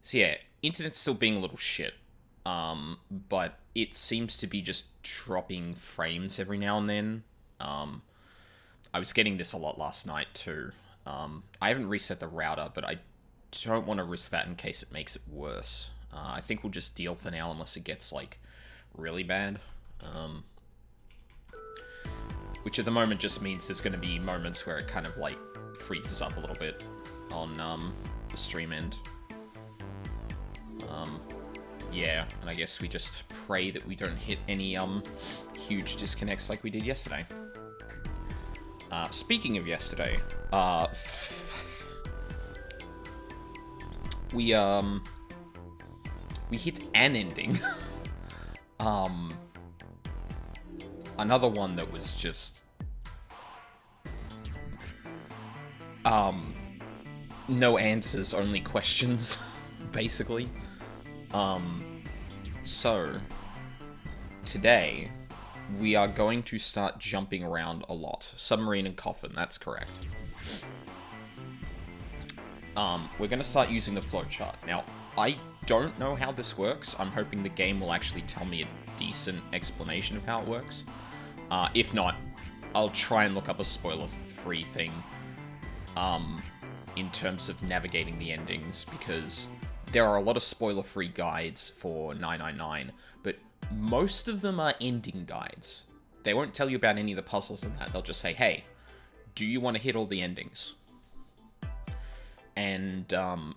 So yeah, internet's still being a little shit. But it seems to be just dropping frames every now and then. Um, I was getting this a lot last night too. I haven't reset the router, but I don't want to risk that in case it makes it worse. I think we'll just deal for now unless it gets, like, really bad. Which at the moment just means there's going to be moments where it kind of, like, freezes up a little bit on the stream end. Yeah, and I guess we just pray that we don't hit any huge disconnects like we did yesterday. Speaking of yesterday, we hit an ending. Another one that was just no answers, only questions, basically. So today we are going to start jumping around a lot. Submarine and coffin, that's correct. We're going to start using the flowchart. Now, I don't know how this works. I'm hoping the game will actually tell me a decent explanation of how it works. If not, I'll try and look up a spoiler-free thing in terms of navigating the endings, because there are a lot of spoiler-free guides for 999, but most of them are ending guides. They won't tell you about any of the puzzles and that. They'll just say, hey, do you want to hit all the endings? And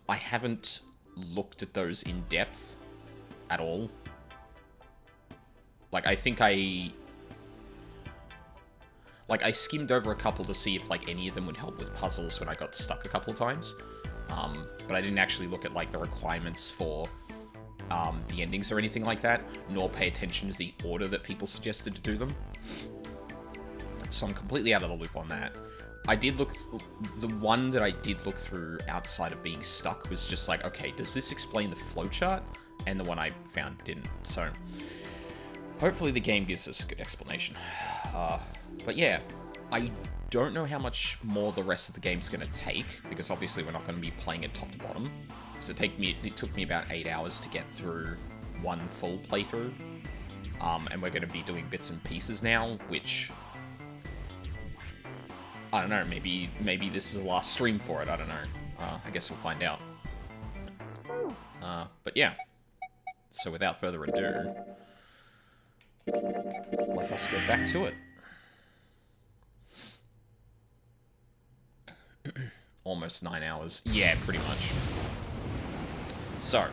I haven't looked at those in depth at all. Like, I think I skimmed over a couple to see if, like, any of them would help with puzzles when I got stuck a couple of times. But I didn't actually look at, like, the requirements for the endings or anything like that, nor pay attention to the order that people suggested to do them. So I'm completely out of the loop on that. I did look... The one that I did look through outside of being stuck was just like, okay, does this explain the flowchart? And the one I found didn't. So hopefully the game gives us a good explanation. But yeah, I don't know how much more the rest of the game's going to take, because obviously we're not going to be playing it top to bottom. Because it took me about 8 hours to get through one full playthrough. And we're going to be doing bits and pieces now, which... I don't know, maybe this is the last stream for it, I don't know. I guess we'll find out. But yeah. So without further ado, let us get back to it. Almost 9 hours. Yeah, pretty much. So,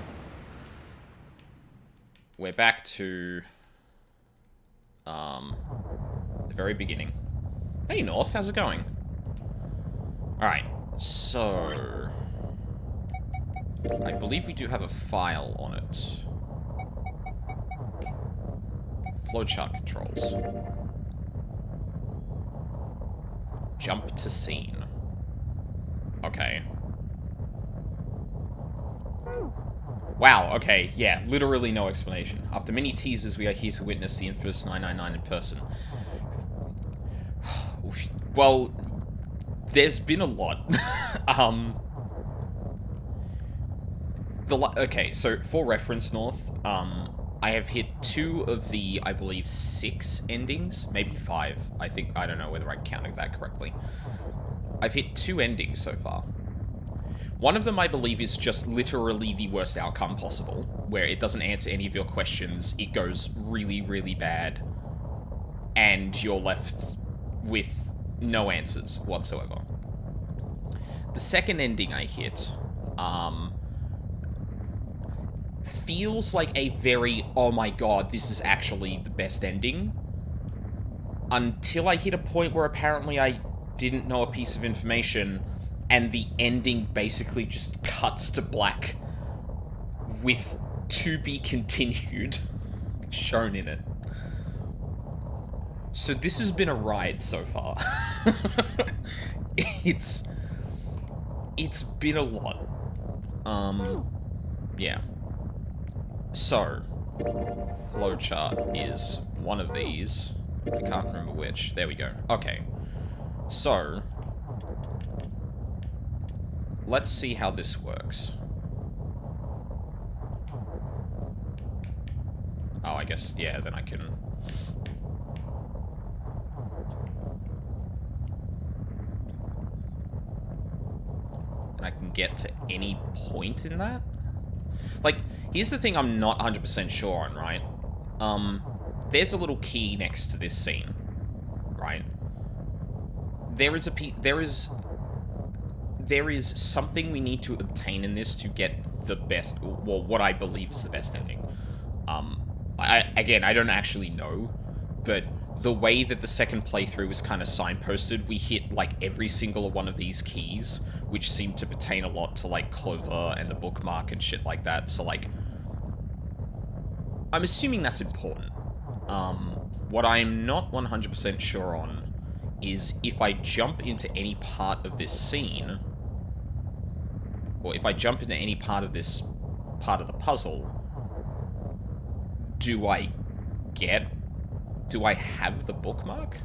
we're back to the very beginning. Hey North, how's it going? Alright, so I believe we do have a file on it. Flowchart controls. Jump to scene. Okay. Wow, okay, yeah, literally no explanation. After many teasers, we are here to witness the infamous 999 in person. Well, there's been a lot. Okay, so for reference, North, I have hit 2 of the, I believe, 6 endings, maybe 5. I don't know whether I counted that correctly. I've hit 2 endings so far. One of them, I believe, is just literally the worst outcome possible, where it doesn't answer any of your questions, it goes really, really bad, and you're left with no answers whatsoever. The second ending I hit, feels like a very, oh my god, this is actually the best ending, until I hit a point where apparently I didn't know a piece of information, and the ending basically just cuts to black with "to be continued" shown in it. So this has been a ride so far. It's been a lot. Yeah. So, flowchart is one of these. I can't remember which. There we go. Okay. So, let's see how this works. I guess, yeah, then I can... And I can get to any point in that? Like, here's the thing I'm not 100% sure on, right? There's a little key next to this scene, right? There is something we need to obtain in this to get the best, well, what I believe is the best ending. Again, I don't actually know, but the way that the second playthrough was kind of signposted, we hit, like, every single one of these keys, which seemed to pertain a lot to, like, Clover and the bookmark and shit like that, so, like, I'm assuming that's important. What I'm not 100% sure on is if I jump into any part of this scene, or if I jump into any part of this part of the puzzle, do I have the bookmark?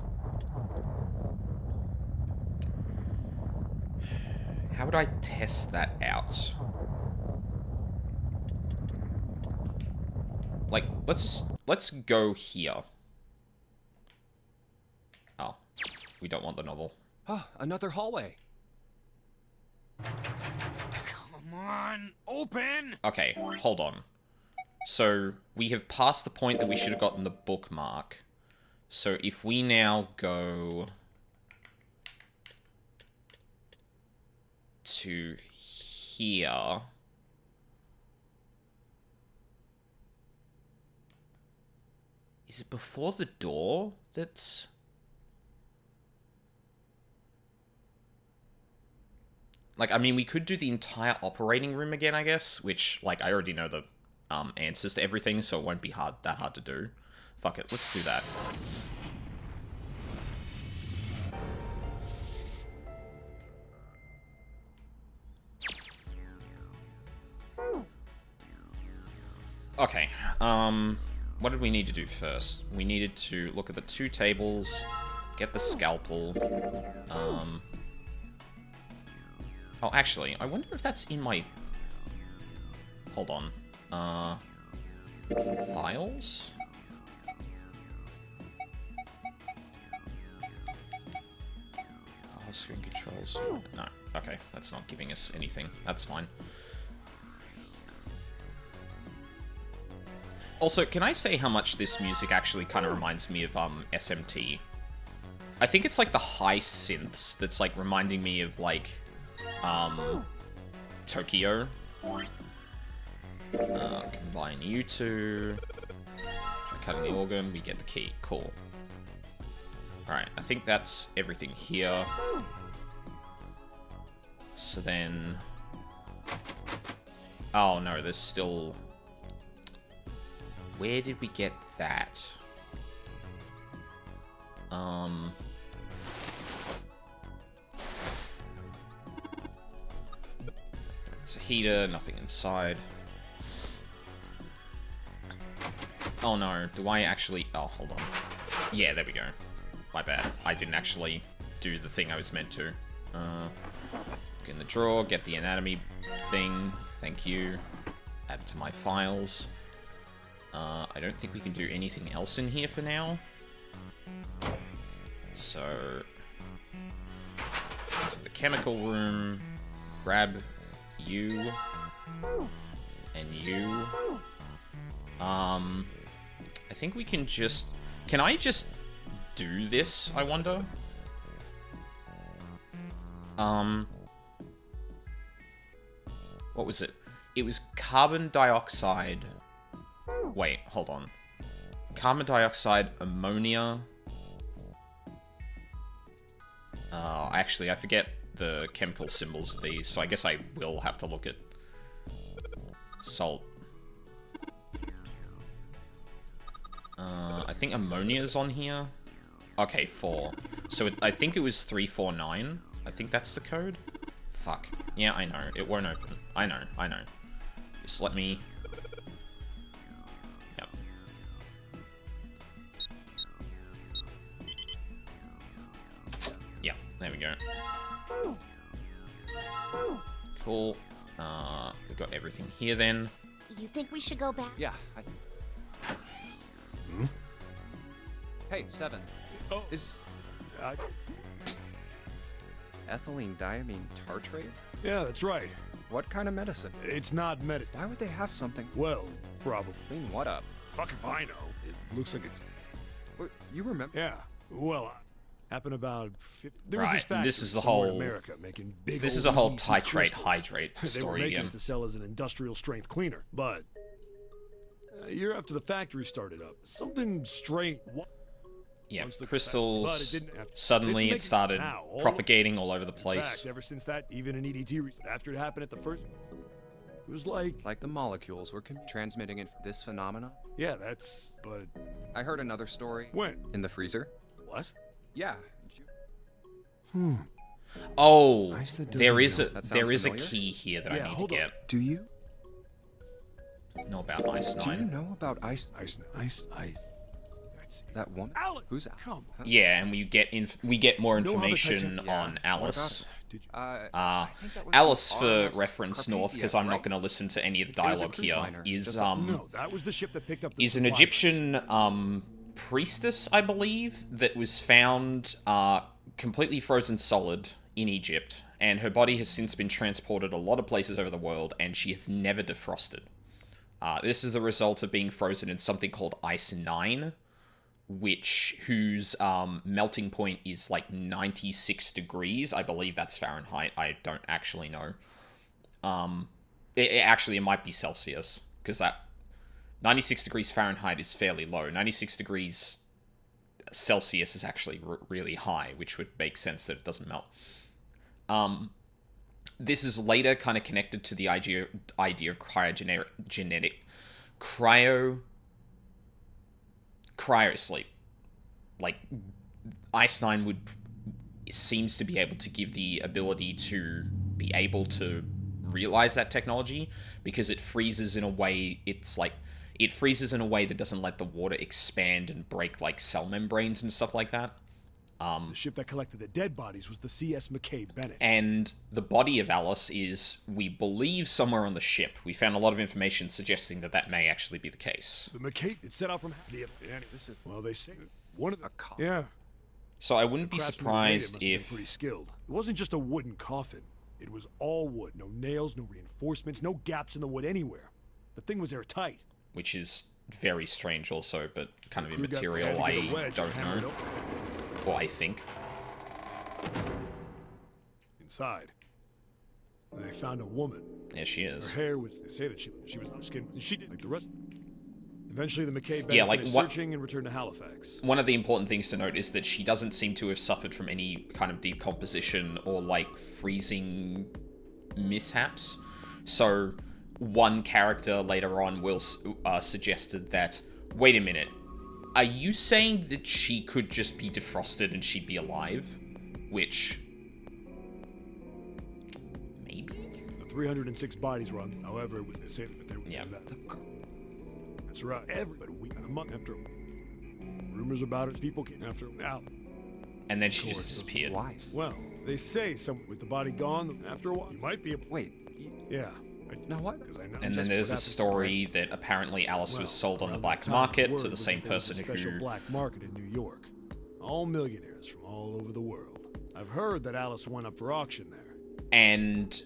How would I test that out? Like, let's go here. Oh, we don't want the novel. Oh, another hallway. Come on, open! Okay, hold on. So, we have passed the point that we should have gotten the bookmark. So, if we now go to here... Is it before the door that's... Like, I mean, we could do the entire operating room again, I guess, which, like, I already know the answers to everything, so it won't be that hard to do. Fuck it, let's do that. Okay, what did we need to do first? We needed to look at the 2 tables, get the scalpel, Oh, actually, I wonder if that's in my... Hold on. Files? Oh, screen controls. No. Okay, that's not giving us anything. That's fine. Also, can I say how much this music actually kind of reminds me of SMT? I think it's like the high synths that's like reminding me of like Tokyo. Combine you two. Try cutting the organ, we get the key. Cool. Alright, I think that's everything here. So then... Oh no, there's still... Where did we get that? It's a heater, nothing inside. Oh no, do I actually... Oh, hold on. Yeah, there we go. My bad. I didn't actually do the thing I was meant to. Get in the drawer, get the anatomy thing. Thank you. Add it to my files. I don't think we can do anything else in here for now. So... to the chemical room. Grab you. And you. I think we can just... Can I just do this, I wonder? What was it? It was carbon dioxide... Wait, hold on. Carbon dioxide, ammonia... actually, I forget the chemical symbols of these, so I guess I will have to look at... Salt. I think ammonia's on here. Okay, 4. So I think it was 349. I think that's the code. Fuck. Yeah, I know. It won't open. I know. Just let me... Yep. Yep, there we go. Cool. We've got everything here then. You think we should go back? Yeah, Hey, 7. Oh. Is I... ethylene diamine tartrate? Yeah, that's right. What kind of medicine? It's not medicine. Why would they have something? Well, probably. Clean what up? Fuck if I know. It looks like it's... What, you remember? Yeah. Well, happened about 50... There was Right, this and factory this is the somewhere in whole- America making big This is old a whole ET titrate, crystals. hydrate They were story making again. it to sell as an industrial strength cleaner, but a year after the factory started up, something strange. Yeah, Once the- crystals, but it didn't have- suddenly didn't it make started now, all- propagating all over the In place. fact, ever since that, even an EDT after it happened at the first, it was like, Like the molecules were transmitting this phenomena? yeah, that's. But I heard another story. when? In the freezer? What? Yeah. Oh, Ice that there doesn't is a melt. That there sounds is a familiar. key here that Yeah, I need to hold on. get. Do you? Know about Ice Do you 9. know about Ice? Ice. That's That woman? Alex. Who's that? Come. Yeah, and we get more You know how the information Titan- Yeah. on What Alice. Did you? I think that was Alice, the for RMS reference, North, Carpathia, because I'm not right? going to listen to any of the was a dialogue cruise here, liner. is Just- No, that was the ship that picked up the is an survivors. Egyptian priestess, I believe, that was found completely frozen solid in Egypt, and her body has since been transported a lot of places over the world, and she has never defrosted. This is the result of being frozen in something called Ice 9, whose melting point is like 96 degrees. I believe that's Fahrenheit. I don't actually know. It might be Celsius, because that 96 degrees Fahrenheit is fairly low. 96 degrees Celsius is actually really high, which would make sense that it doesn't melt. This is later kind of connected to the idea of cryosleep. Like, Ice 9 seems to be able to give the ability to be able to realize that technology, because it freezes in a way that doesn't let the water expand and break like cell membranes and stuff like that. The ship that collected the dead bodies was the CS McKay Bennett. And the body of Alice is, we believe, somewhere on the ship. We found a lot of information suggesting that that may actually be the case. The McKay, it set out from the. This is Well, they say one of the. a coffin. Yeah. So I wouldn't be craftsman who made it surprised must have been if... pretty skilled. It wasn't just a wooden coffin. It was all wood. No nails, no reinforcements, no gaps in the wood anywhere. The thing was airtight. Which is very strange also, but kind of Crew got- immaterial, had to get a I wedge and don't hammer it know. open. Or I think. Inside, they found a woman. There she Her is. hair was. They say that she was skin. She did like the rest. Eventually, the McKay Bennett Yeah, like, finished what- searching and returned to Halifax. One of the important things to note is that she doesn't seem to have suffered from any kind of decomposition or, like, freezing mishaps. So, one character later on will suggested that, wait a minute, are you saying that she could just be defrosted and she'd be alive? Which... maybe? The 306 bodies were on. However, they say that they were. Yeah. That's right. Everybody, a week and a month after. Rumors about it. People came after out. And then she Of just course. disappeared. Why? Well, they say some with the body gone. After a while, you might be. Wait. Yeah. Now what? Because I know. And then just there's what a happened. story that apparently Alice Well, was sold on the around black that time, market word to the was same that there was a person special who... black market in New York. All millionaires from all over the world. I've heard that Alice went up for auction there. And,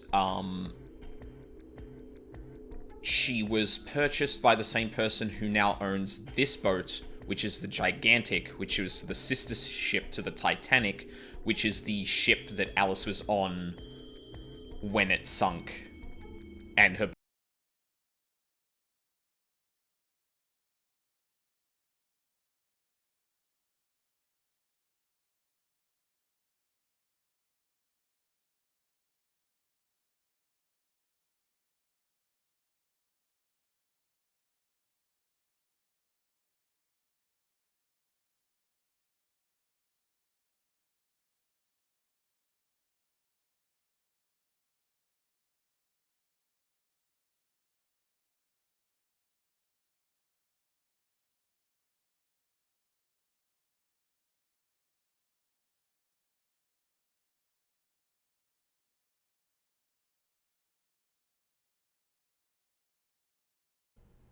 she was purchased by the same person who now owns this boat, which is the Gigantic, which was the sister ship to the Titanic, which is the ship that Alice was on when it sunk. And her...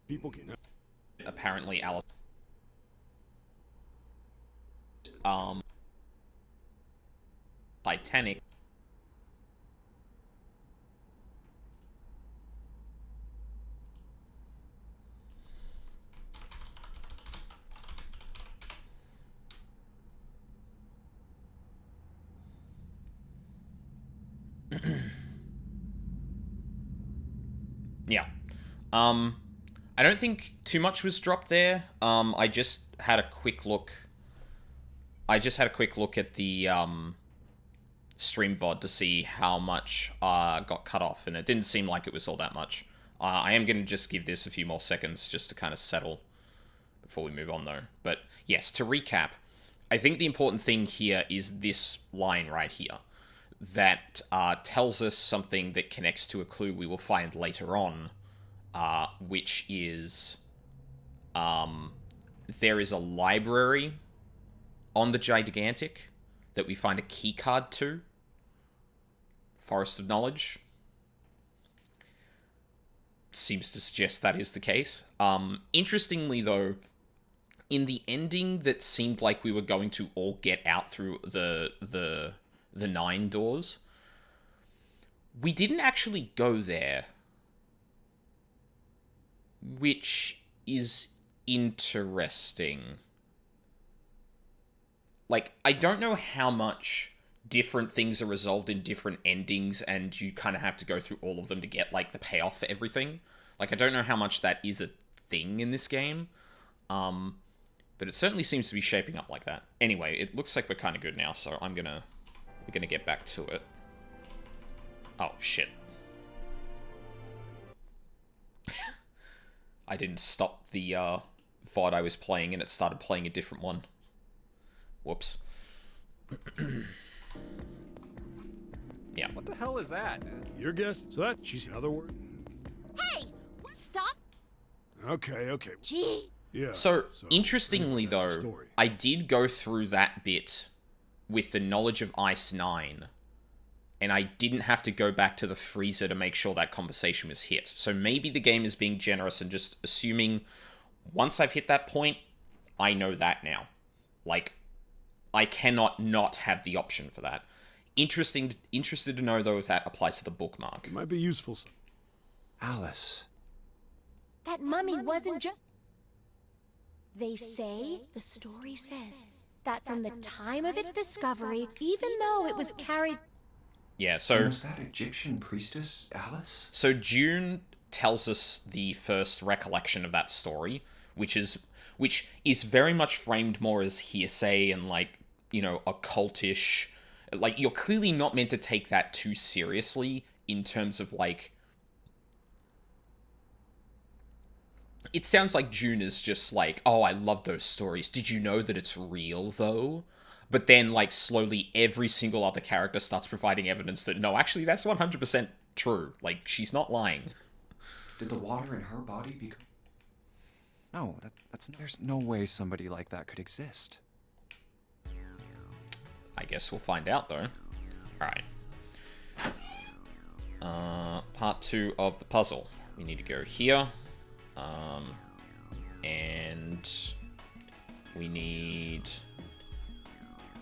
People came. apparently Alice... Titanic. Yeah. I don't think too much was dropped there. I just had a quick look. I just had a quick look at the stream VOD to see how much got cut off, and it didn't seem like it was all that much. I am going to just give this a few more seconds just to kind of settle before we move on, though. But yes, to recap, I think the important thing here is this line right here that tells us something that connects to a clue we will find later on, which is there is a library on the Gigantic that we find a key card to. Forest of Knowledge seems to suggest that is the case. Interestingly, though, in the ending that seemed like we were going to all get out through the 9 doors, we didn't actually go there, which is interesting. Like, I don't know how much different things are resolved in different endings, and you kind of have to go through all of them to get, like, the payoff for everything. Like, I don't know how much that is a thing in this game. But it certainly seems to be shaping up like that. Anyway, it looks like we're kind of good now, so we're gonna get back to it. Oh, shit. I didn't stop the VOD I was playing, and it started playing a different one. Whoops. Yeah. What the hell is that? Your guess? So that she's another word? Hey! Stop! Okay. Gee! Yeah. So anyway, interestingly, that's the though, story. I did go through that bit with the knowledge of Ice 9, and I didn't have to go back to the freezer to make sure that conversation was hit. So maybe the game is being generous and just assuming once I've hit that point, I know that now. Like, I cannot not have the option for that. Interested to know, though, if that applies to the bookmark. It might be useful. Alice. That mummy wasn't just... They say, the story says, that from the time of its discovery, even though it was carried... Yeah, so... Was that Egyptian priestess, Alice? So June tells us the first recollection of that story, which is very much framed more as hearsay and, like, you know, occultish. Like, you're clearly not meant to take that too seriously in terms of, like... It sounds like June is just like, oh, I love those stories. Did you know that it's real, though? But then, like, slowly every single other character starts providing evidence that, no, actually, that's 100% true. Like, she's not lying. Did the water in her body become... No, there's no way somebody like that could exist. I guess we'll find out, though. Alright. Part 2 of the puzzle. We need to go here. And we need...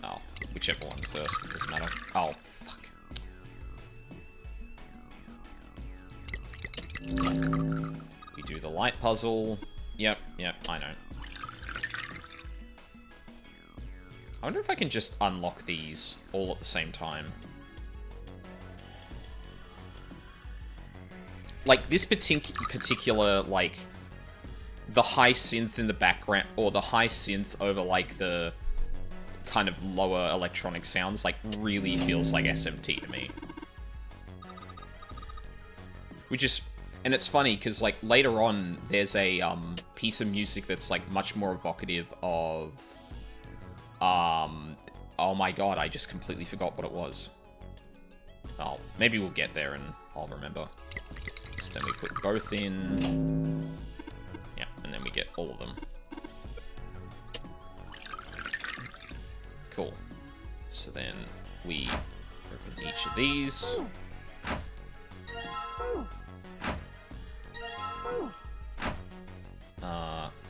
Oh, whichever one first, it doesn't matter. Oh, fuck. We do the light puzzle. Yep, I know. I wonder if I can just unlock these all at the same time. Like, this particular, like, the high synth in the background, or the high synth over, like, the kind of lower electronic sounds, like, really feels like SMT to me. Which is, and it's funny, because, like, later on, there's a, piece of music that's, like, much more evocative of, oh my god, I just completely forgot what it was. Oh, maybe we'll get there and I'll remember. So then we put both in. Yeah, and then we get all of them. Cool. So then we open each of these.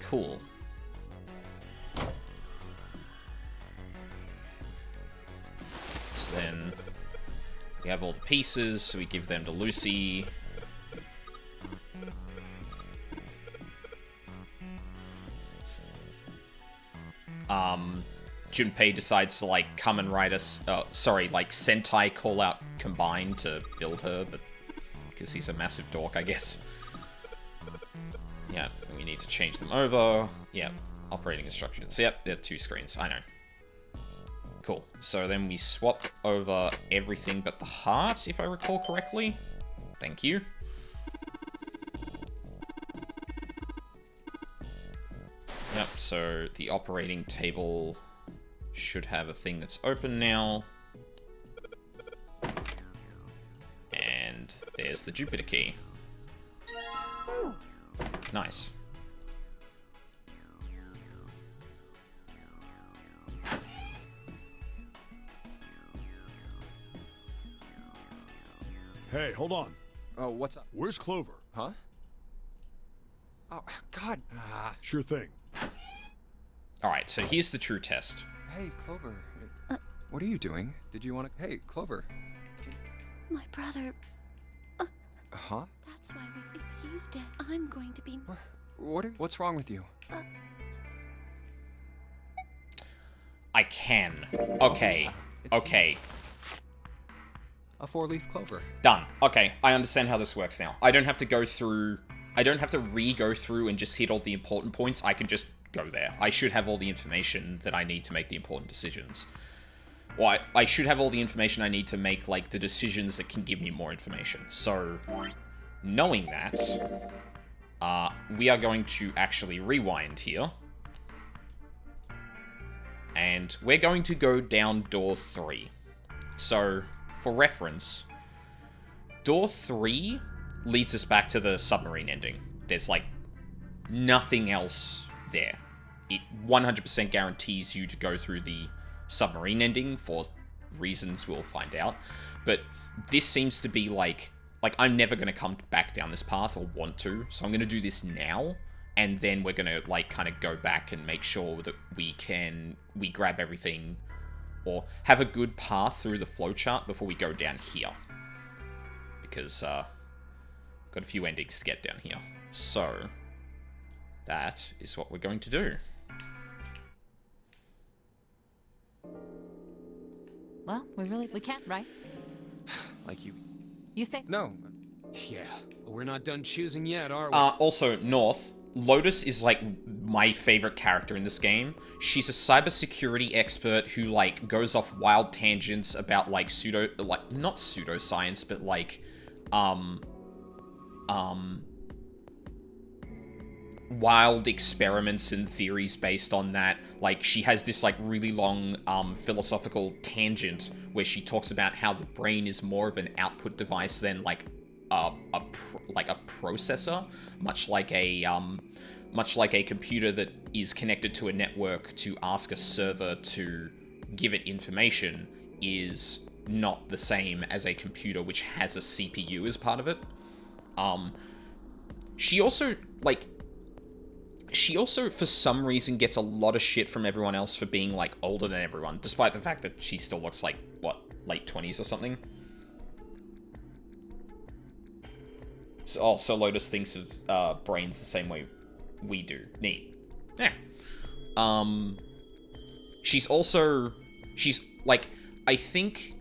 Cool. We have all the pieces, so we give them to Lucy. Junpei decides to, like, come and write us... like, Sentai call out Combine to build her, but... because he's a massive dork, I guess. Yeah, we need to change them over. Yeah, operating instructions. Yep, there are 2 screens, I know. Cool. So then we swap over everything but the heart, if I recall correctly. Thank you. Yep, so the operating table should have a thing that's open now. And there's the Jupiter key. Nice. Hey, hold on. Oh, what's up? Where's Clover? Huh? Oh, God. Sure thing. Alright, so here's the true test. Hey, Clover. What are you doing? Did you want to... Hey, Clover. My brother, Huh? that's why if he's dead, I'm going to be... What's wrong with you? I can. Okay. Okay. A 4-leaf clover. Done. Okay, I understand how this works now. I don't have to go through... I don't have to re-go through and just hit all the important points. I can just go there. I should have all the information that I need to make the important decisions. Well, I should have all the information I need to make, like, the decisions that can give me more information. So, knowing that, we are going to actually rewind here. And we're going to go down door 3. So, for reference, door 3 leads us back to the submarine ending. There's, like, nothing else there. It 100% guarantees you to go through the submarine ending for reasons we'll find out. But this seems to be, like I'm never going to come back down this path or want to. So I'm going to do this now. And then we're going to, like, kind of go back and make sure that we grab everything or have a good path through the flowchart before we go down here. Because, got a few endings to get down here. So, that is what we're going to do. Well, we can't, right? Like you... You say... No. Yeah, but we're not done choosing yet, are we? Also, North, Lotus is, like, my favorite character in this game. She's a cybersecurity expert who, like, goes off wild tangents about, like, not pseudoscience, but, like, wild experiments and theories based on that. Like, she has this, like, really long, philosophical tangent where she talks about how the brain is more of an output device than, like, a processor, much like a computer that is connected to a network to ask a server to give it information is not the same as a computer which has a CPU as part of it. She also, for some reason, gets a lot of shit from everyone else for being, like, older than everyone, despite the fact that she still looks like, what, late 20s or something? So Lotus thinks of brains the same way we do. Neat. Yeah. She's, like, I think,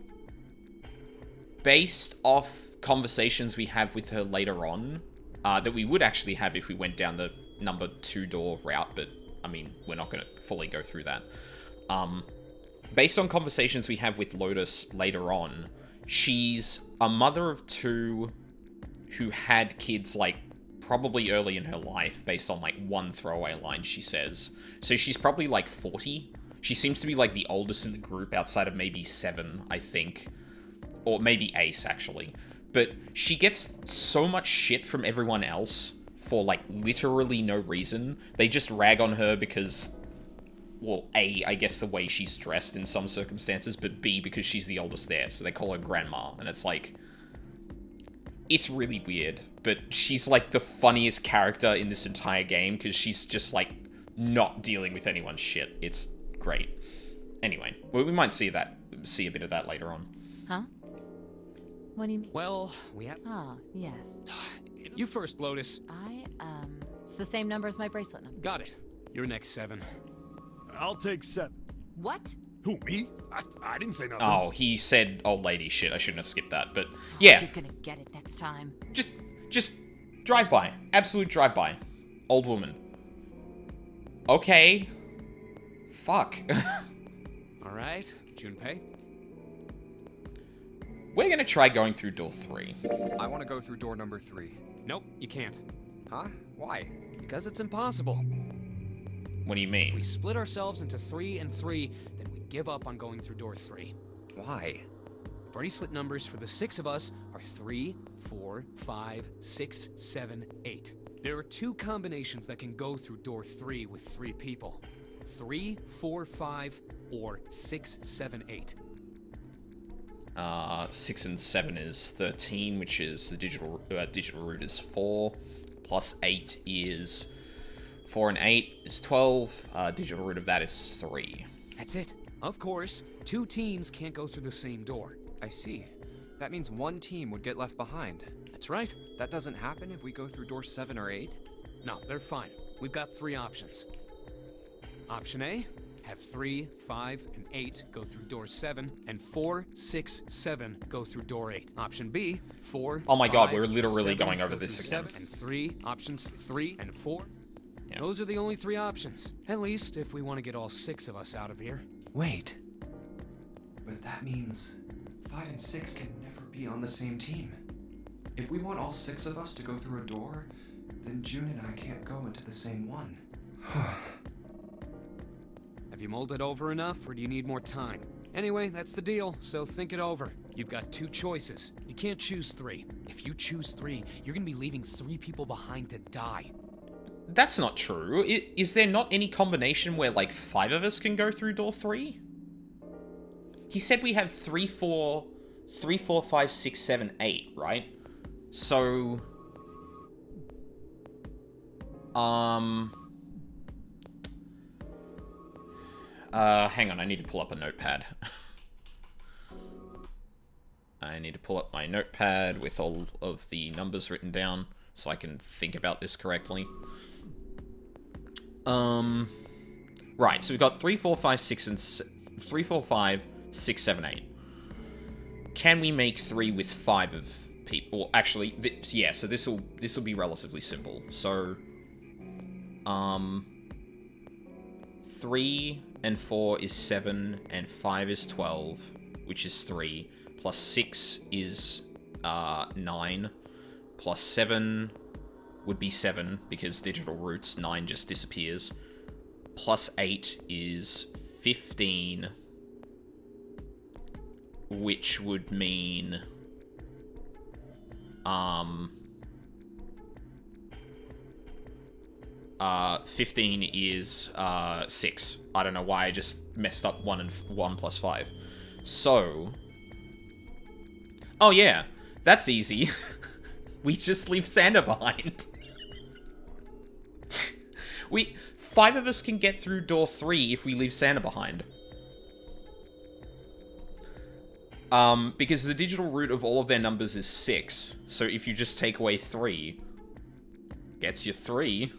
based off conversations we have with her later on, that we would actually have if we went down the number 2 door route, but, I mean, we're not going to fully go through that. Based on conversations we have with Lotus later on, she's a mother of 2 who had kids, like, probably early in her life, based on, like, one throwaway line she says. So she's probably, like, 40. She seems to be, like, the oldest in the group, outside of maybe 7, I think. Or maybe Ace, actually. But she gets so much shit from everyone else for, like, literally no reason. They just rag on her because, well, A, I guess the way she's dressed in some circumstances, but B, because she's the oldest there, so they call her Grandma, and it's like... It's really weird, but she's, like, the funniest character in this entire game, because she's just, like, not dealing with anyone's shit. It's great. Anyway, well, we might see a bit of that later on. Huh? What do you mean? Well, we have... Ah, yes. You first, Lotus. It's the same number as my bracelet number. Got it. You're next, 7. I'll take 7. What? Who, me? I didn't say nothing. Oh, he said old lady shit. I shouldn't have skipped that, but yeah. You're gonna get it next time. Just drive by. Absolute drive by. Old woman. Okay. Fuck. Alright, Junpei. We're gonna try going through door 3. I want to go through door number 3. Nope, you can't. Huh? Why? Because it's impossible. What do you If we mean? split ourselves into 3 and 3, then we give up on going through door 3. Why? Bracelet numbers for the 6 of us are 3, 4, 5, 6, 7, 8. There are 2 combinations that can go through door 3 with 3 people. 3, 4, 5, or 6, 7, 8. 6 and 7 is 13, which is the digital root is 4. Plus 8 is 4 and 8 is 12. Digital root of that is 3. That's it. Of course, 2 teams can't go through the same door. I see. That means one team would get left behind. That's right. That doesn't happen if we go through door 7 or 8? No, they're fine. We've got 3 options. Option A, have 3, 5, and 8 go through door 7, and 4, 6, 7 go through door 8. Option B, 4, Oh my god, 5, we're literally 7 going over go this through again. 7, and 3, options 3 and 4. Yeah. Those are the only 3 options. At least if we want to get all 6 of us out of here. Wait. But that means 5 and 6 can never be on the same team. If we want all 6 of us to go through a door, then June and I can't go into the same one. Have you mulled it over enough, or do you need more time? Anyway, that's the deal, so think it over. You've got 2 choices. You can't choose 3. If you choose 3, you're gonna be leaving 3 people behind to die. That's not true. Is there not any combination where, like, 5 of us can go through door 3? He said we have 3, 4, 5, 6, 7, 8, right? So... hang on, I need to pull up a notepad. I need to pull up my notepad with all of the numbers written down so I can think about this correctly. Right, so we've got 3, 4, 5, 6, and 3, 4, 5, 6, 7, 8. Can we make 3 with 5 of people? Well, actually, yeah, so this will be relatively simple. So, 3 and 4 is 7, and 5 is 12, which is 3, plus 6 is 9, plus 7 would be 7, because digital roots, 9 just disappears, plus 8 is 15, which would mean 15 is 6. I don't know why I just messed up 1 and 1 plus 5. So, oh yeah, that's easy. We just leave Santa behind. 5 of us can get through door 3 if we leave Santa behind. Because the digital root of all of their numbers is 6. So if you just take away 3, gets you 3.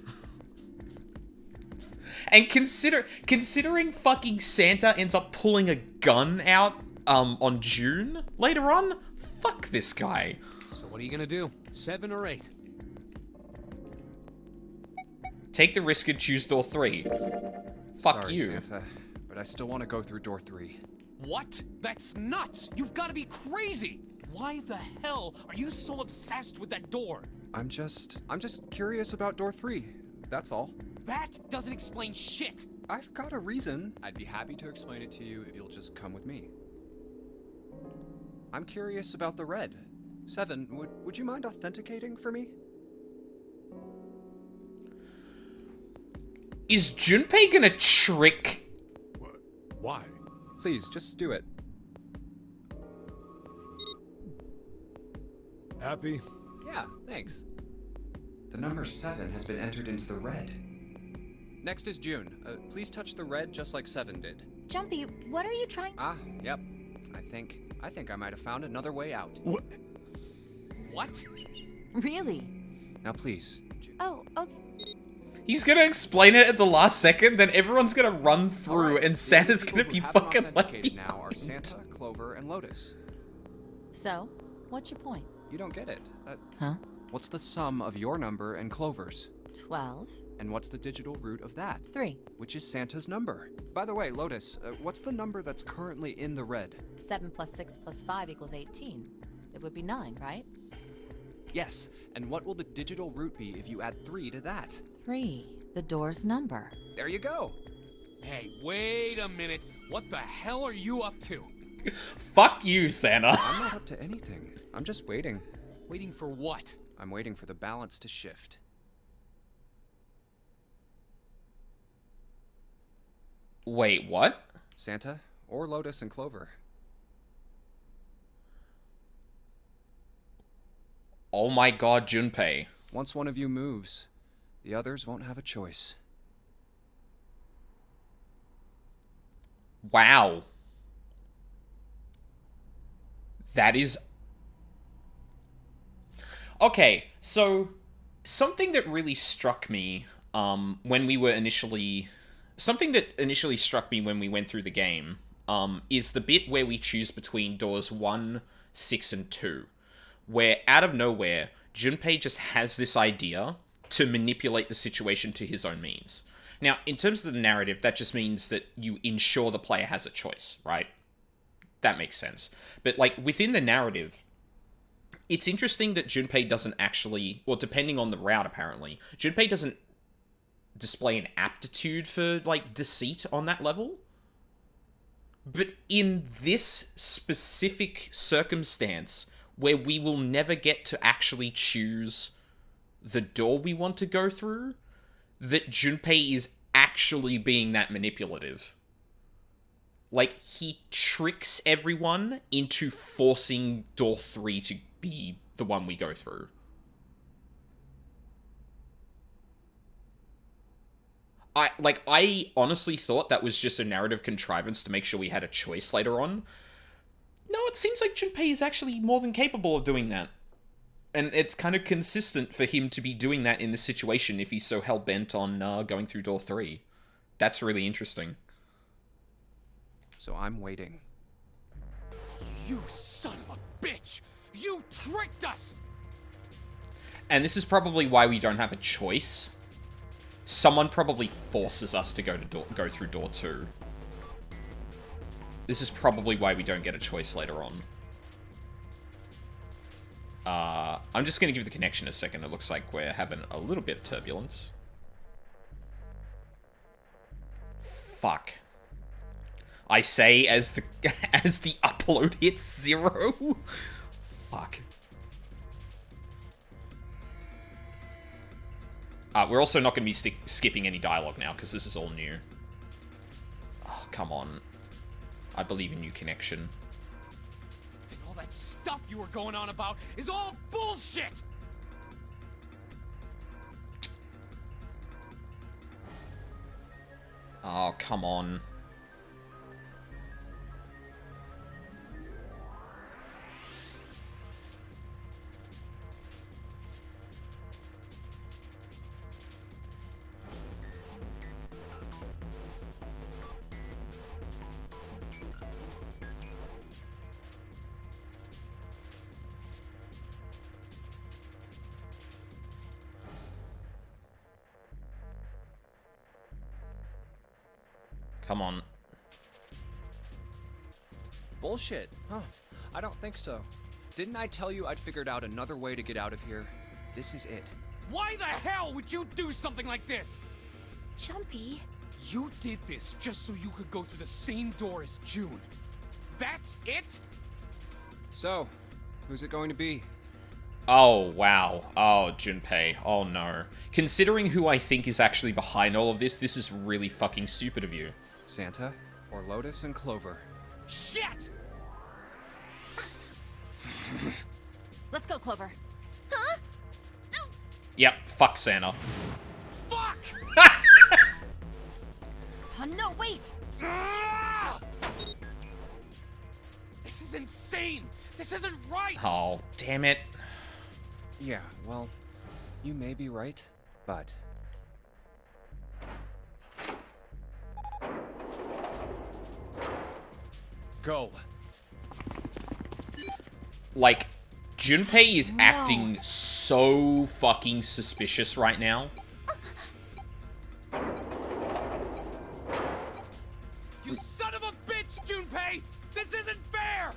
And considering fucking Santa ends up pulling a gun out, on June later on, fuck this guy. So what are you gonna do? 7 or 8? Take the risk and choose door 3. Fuck Sorry, you. Santa, but I still want to go through door 3. What? That's nuts! You've got to be crazy! Why the hell are you so obsessed with that door? I'm just curious about door 3. That's all. That doesn't explain shit! I've got a reason. I'd be happy to explain it to you if you'll just come with me. I'm curious about the red. 7, would you mind authenticating for me? Is Junpei gonna trick? Why? Please, just do it. Happy? Yeah, thanks. The number 7 has been entered into the red. Next is June. Please touch the red just like 7 did. Jumpy, what are you trying? Ah, yep. I think I might have found another way out. What? What? Really? Now please. Oh, okay. He's gonna explain it at the last second, then everyone's gonna run through, Alright, and the Santa's only gonna people be who haven't fucking left authenticated now are behind. Santa, Clover, and Lotus. So, what's your point? You don't get it. Huh? What's the sum of your number and Clover's? 12. And what's the digital root of that? 3. Which is Santa's number. By the way, Lotus, what's the number that's currently in the red? 7 plus 6 plus 5 equals 18. It would be 9, right? Yes, and what will the digital root be if you add 3 to that? 3. The door's number. There you go. Hey, wait a minute. What the hell are you up to? Fuck you, Santa. I'm not up to anything. I'm just waiting. Waiting for what? I'm waiting for the balance to shift. Wait, what? Santa, or Lotus and Clover. Oh my god, Junpei. Once one of you moves, the others won't have a choice. Wow. That is... Okay, so something that really struck me when we were initially... Something that initially struck me when we went through the game is the bit where we choose between doors 1, 6, and 2. Where, out of nowhere, Junpei just has this idea to manipulate the situation to his own means. Now, in terms of the narrative, that just means that you ensure the player has a choice, right? That makes sense. But, like, within the narrative, it's interesting that Junpei doesn't actually... Well, depending on the route, apparently, Junpei doesn't display an aptitude for, like, deceit on that level. But in this specific circumstance, where we will never get to actually choose the door we want to go through, that Junpei is actually being that manipulative. Like, he tricks everyone into forcing door 3 to be the one we go through. I honestly thought that was just a narrative contrivance to make sure we had a choice later on. No, it seems like Junpei is actually more than capable of doing that. And it's kind of consistent for him to be doing that in this situation if he's so hell-bent on going through door 3. That's really interesting. So I'm waiting. You son of a bitch! You tricked us! And this is probably why we don't have a choice. Someone probably forces us to go through door 2. This is probably why we don't get a choice later on. I'm just going to give the connection a second. It looks like we're having a little bit of turbulence. Fuck. I say as the as the upload hits 0. Fuck. We're also not going to be skipping any dialogue now, because this is all new. Oh, come on. I believe in you, connection. And all that stuff you were going on about is all bullshit! Oh, come on. Come on. Bullshit, huh? I don't think so. Didn't I tell you I'd figured out another way to get out of here? This is it. Why the hell would you do something like this? Jumpy. You did this just so you could go through the same door as June. That's it? So, who's it going to be? Oh, wow. Oh, Junpei. Oh, no. Considering who I think is actually behind all of this, this is really fucking stupid of you. Santa, or Lotus and Clover? Shit! Let's go, Clover. Huh? Yep, fuck Santa. Fuck! Oh, no, wait! Ah! This is insane! This isn't right! Oh, damn it. Yeah, well, you may be right, but... Go. Like, Junpei is acting so fucking suspicious right now. You son of a bitch, Junpei! This isn't fair!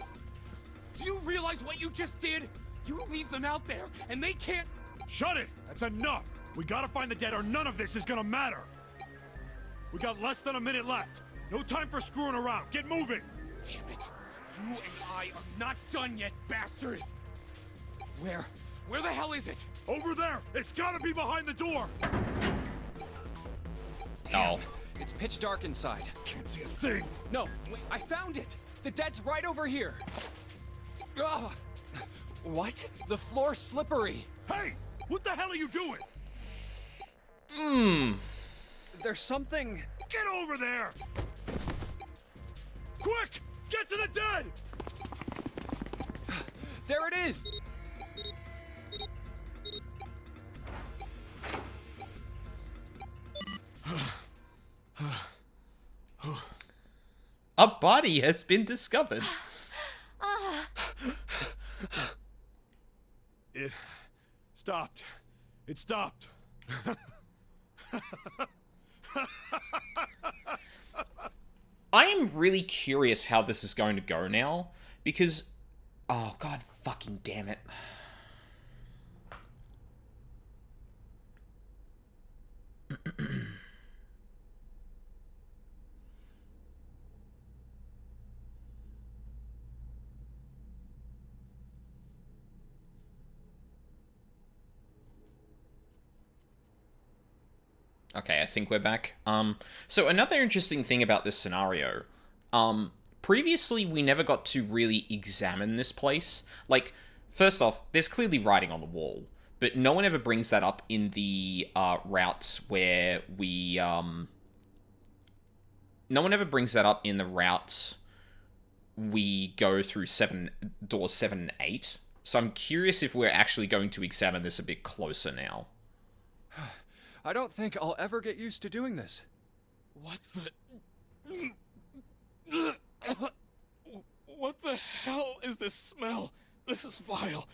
Do you realize what you just did? You leave them out there, and they can't... Shut it! That's enough! We gotta find the dead or none of this is gonna matter! We got less than a minute left. No time for screwing around. Get moving! Damn it. You and I are not done yet, bastard! Where the hell is it? Over there! It's gotta be behind the door! Oh. It's pitch dark inside. Can't see a thing! No, wait, I found it! The dead's right over here! Ugh. What? The floor's slippery! Hey! What the hell are you doing? There's something... Get over there! Quick! Get to the dead! There it is! A body has been discovered. It stopped. It stopped. I am really curious how this is going to go now, because... Oh, god fucking damn it. Okay, I think we're back. So another interesting thing about this scenario, previously we never got to really examine this place. Like, first off, there's clearly writing on the wall, but no one ever brings that up in the routes where we, no one ever brings that up in the routes we go through doors 7 and 8. So I'm curious if we're actually going to examine this a bit closer now. I don't think I'll ever get used to doing this. What the hell is this smell? This is vile.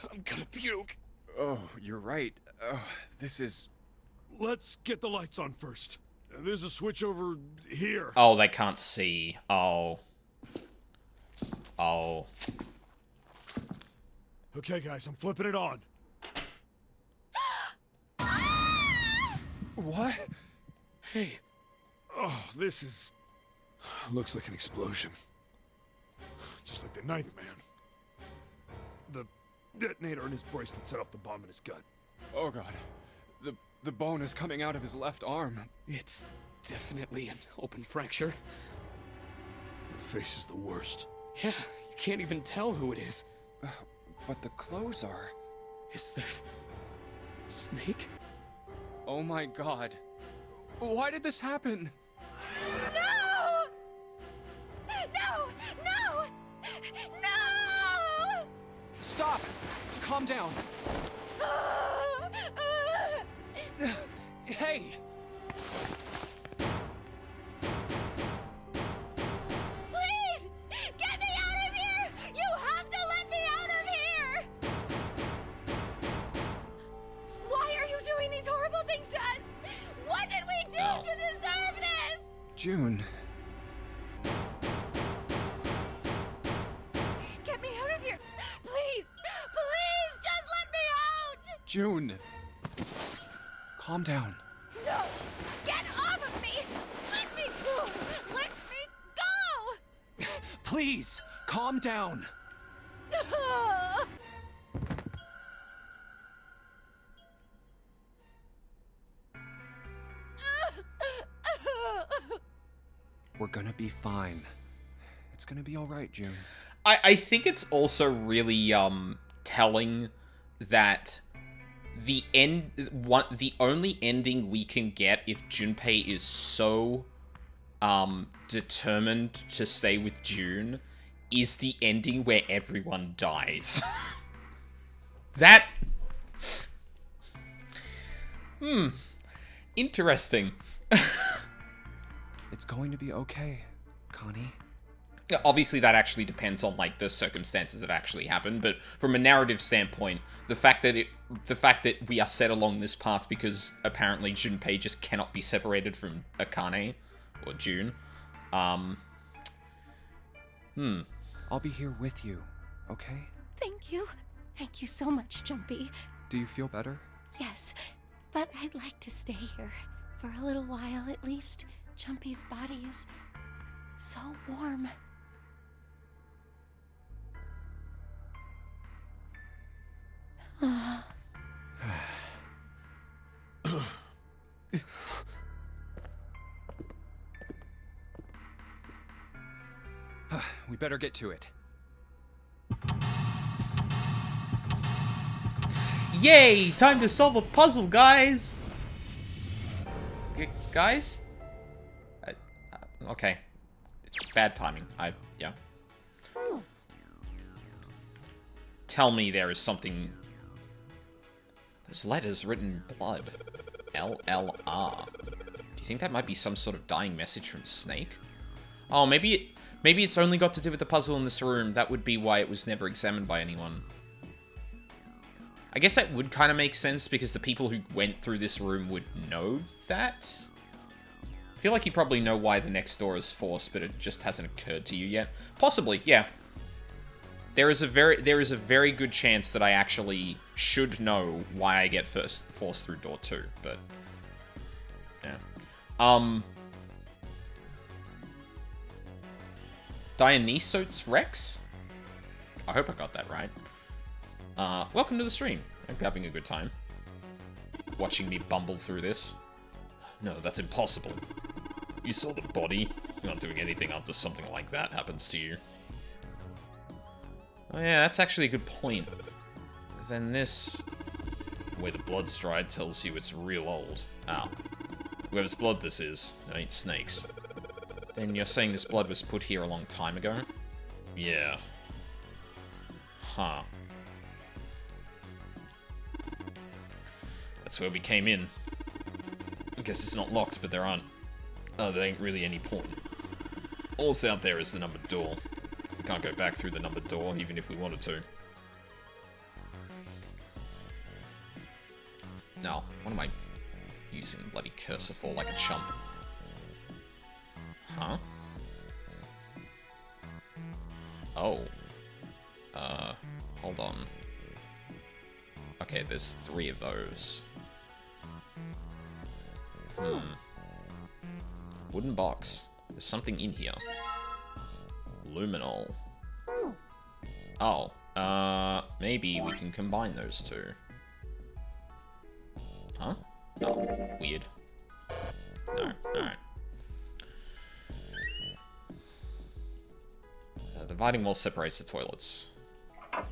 I'm gonna puke. Oh, you're right. This is... Let's get the lights on first. There's a switch over here. Oh, they can't see. Oh. Oh. Okay, guys, I'm flipping it on. What? Hey, Oh, this is... Looks like an explosion. Just like the Ninth Man. The detonator in his bracelet set off the bomb in his gut. Oh god. The bone is coming out of his left arm. it's definitely an open fracture. The face is the worst. Yeah, you can't even tell who it is. But the clothes are... Is that... Snake? Oh my god. Why did this happen? No! No! No! No! Stop! Calm down. Hey! Please! Get me out of here! You have to let me out of here! Why are you doing these horrible things to us? What did we do to deserve this? June. Get me out of here! Please! Please! Just let me out! June. Calm down. No! Get off of me! Let me go! Let me go! Please, calm down. We're gonna be fine. It's gonna be alright, June. I think it's also really telling that the only ending we can get if Junpei is so determined to stay with June is the ending where everyone dies. That... Interesting. It's going to be okay, Connie. Obviously, that actually depends on, like, the circumstances that actually happened, but from a narrative standpoint, the fact that we are set along this path because apparently Junpei just cannot be separated from Akane, or June, I'll be here with you, okay? Thank you. Thank you so much, Jumpy. Do you feel better? Yes, but I'd like to stay here. For a little while, at least. Jumpy's body is so warm. We better get to it. Yay! Time to solve a puzzle, guys! Guys? Okay. It's bad timing. Yeah. Tell me there is something... Those letters written in blood. LLR. Do you think that might be some sort of dying message from Snake? Oh, maybe it's only got to do with the puzzle in this room. That would be why it was never examined by anyone. I guess that would kind of make sense, because the people who went through this room would know that? I feel like you probably know why the next door is forced, but it just hasn't occurred to you yet. Possibly, yeah. There is a very good chance that I actually should know why I get forced through door 2, but... yeah. Dionysos Rex? I hope I got that right. Welcome to the stream. I hope you're having a good time. Watching me bumble through this. No, that's impossible. You saw the body. You're not doing anything after something like that happens to you. Oh yeah, that's actually a good point. Then this... where the blood's dried tells you it's real old. Ah. Whoever's blood this is, it ain't Snake's. Then you're saying this blood was put here a long time ago? Yeah. Huh. That's where we came in. I guess it's not locked, but there ain't really any point. All's out there is the numbered door. We can't go back through the numbered door, even if we wanted to. No, what am I using the bloody cursor for like a chump? Huh? Oh. Hold on. Okay, there's 3 of those. Wooden box. There's something in here. Luminol. Oh, maybe we can combine those 2. Huh? Oh, weird. No, alright. The dividing wall separates the toilets. What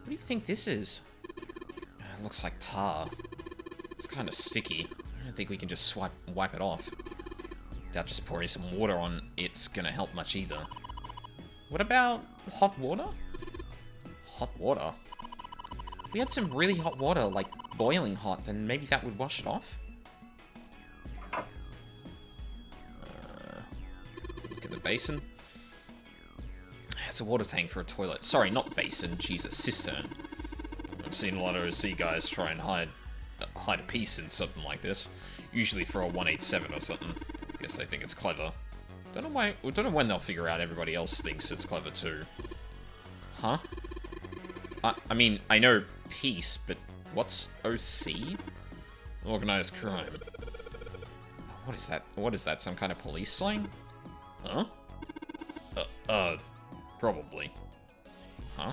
do you think this is? It looks like tar. It's kind of sticky. I don't think we can just wipe it off. Doubt just pouring some water on it's gonna help much either. What about hot water? Hot water? If we had some really hot water, like boiling hot, then maybe that would wash it off? Look at the basin. It's a water tank for a toilet. Sorry, not basin, Jesus, cistern. I've seen a lot of OC guys try and hide a piece in something like this. Usually for a 187 or something. Guess they think it's clever. Don't know when they'll figure out everybody else thinks it's clever too. Huh? I mean, I know peace, but what's OC? Organized crime. What is that? What is that? Some kind of police slang? Huh? Probably. Huh?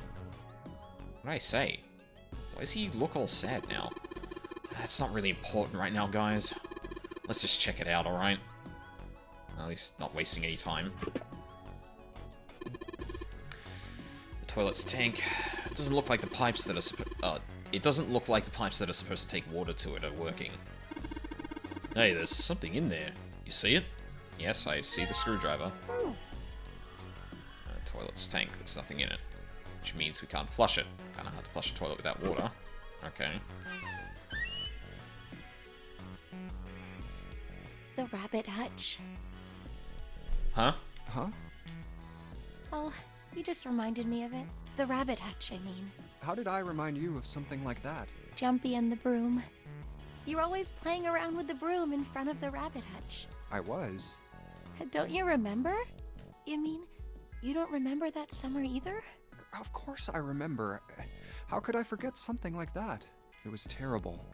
What did I say? Why does he look all sad now? That's not really important right now, guys. Let's just check it out, alright? At least not wasting any time. The toilet's tank. It doesn't look like the pipes that are it doesn't look like the pipes that are supposed to take water to it are working. Hey, there's something in there. You see it? Yes, I see the screwdriver. Toilet's tank. There's nothing in it. which means we can't flush it. Kinda hard to flush a toilet without water. Okay. The rabbit hutch. Huh? Huh? Oh, you just reminded me of it. The rabbit hutch, I mean. How did I remind you of something like that? Jumpy and the broom. You're always playing around with the broom in front of the rabbit hutch. I was. Don't you remember? You mean, you don't remember that summer either? Of course I remember. How could I forget something like that? It was terrible.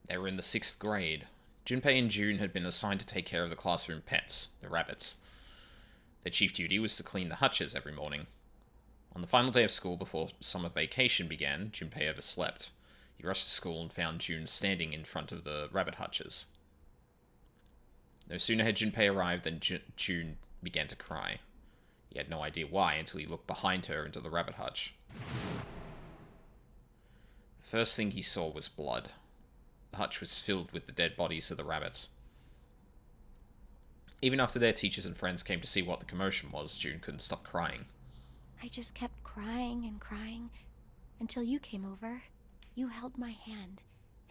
They were in the 6th grade. Junpei and June had been assigned to take care of the classroom pets, the rabbits. Their chief duty was to clean the hutches every morning. On the final day of school before summer vacation began, Junpei overslept. He rushed to school and found June standing in front of the rabbit hutches. No sooner had Junpei arrived than June began to cry. He had no idea why until he looked behind her into the rabbit hutch. The first thing he saw was blood. The hutch was filled with the dead bodies of the rabbits. Even after their teachers and friends came to see what the commotion was, June couldn't stop crying. I just kept crying and crying until you came over. You held my hand,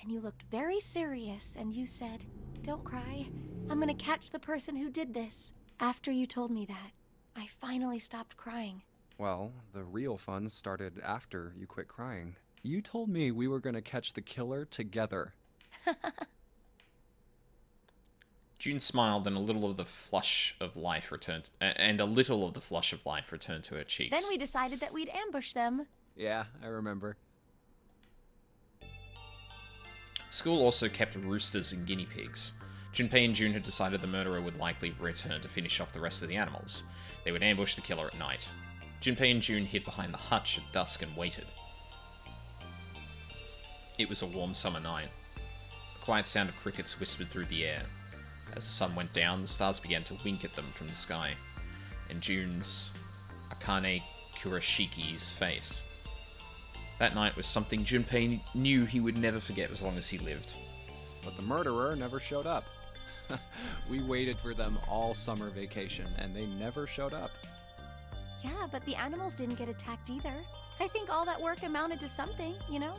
and you looked very serious, and you said, "Don't cry. I'm gonna catch the person who did this." After you told me that, I finally stopped crying. Well, the real fun started after you quit crying. You told me we were gonna catch the killer together. June smiled, and a little of the flush of life returned to her cheeks. Then we decided that we'd ambush them. Yeah, I remember. School also kept roosters and guinea pigs. Junpei and June had decided the murderer would likely return to finish off the rest of the animals. They would ambush the killer at night. Junpei and June hid behind the hutch at dusk and waited. It was a warm summer night. The quiet sound of crickets whispered through the air. As the sun went down, the stars began to wink at them from the sky, and June's Akane Kuroshiki's face. That night was something Junpei knew he would never forget as long as he lived. But the murderer never showed up. We waited for them all summer vacation, and they never showed up. Yeah, but the animals didn't get attacked either. I think all that work amounted to something, you know?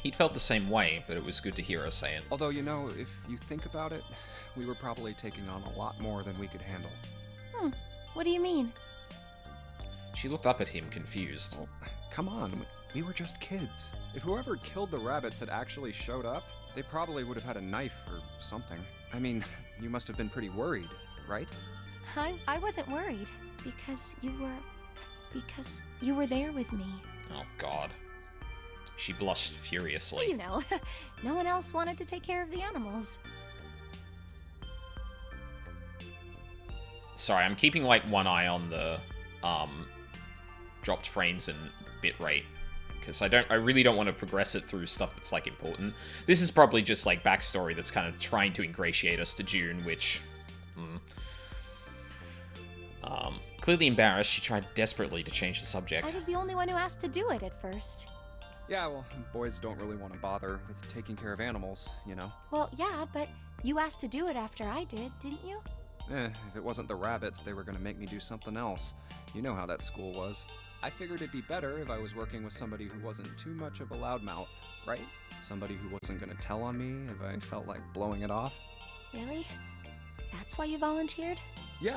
He'd felt the same way, but it was good to hear her say it. Although, you know, if you think about it, we were probably taking on a lot more than we could handle. What do you mean? She looked up at him, confused. Well, come on, we were just kids. If whoever killed the rabbits had actually showed up, they probably would have had a knife or something. I mean, you must have been pretty worried, right? I wasn't worried, because you were there with me. Oh, God. She blushed furiously. You know, no one else wanted to take care of the animals. Sorry, I'm keeping, like, one eye on the, dropped frames and bitrate. Because I really don't want to progress it through stuff that's, like, important. This is probably just, like, backstory that's kind of trying to ingratiate us to June, which... Clearly embarrassed, she tried desperately to change the subject. I was the only one who asked to do it at first. Yeah, well, boys don't really want to bother with taking care of animals, you know? Well, yeah, but you asked to do it after I did, didn't you? If it wasn't the rabbits, they were gonna make me do something else. You know how that school was. I figured it'd be better if I was working with somebody who wasn't too much of a loudmouth, right? Somebody who wasn't gonna tell on me if I felt like blowing it off. Really? That's why you volunteered? Yeah,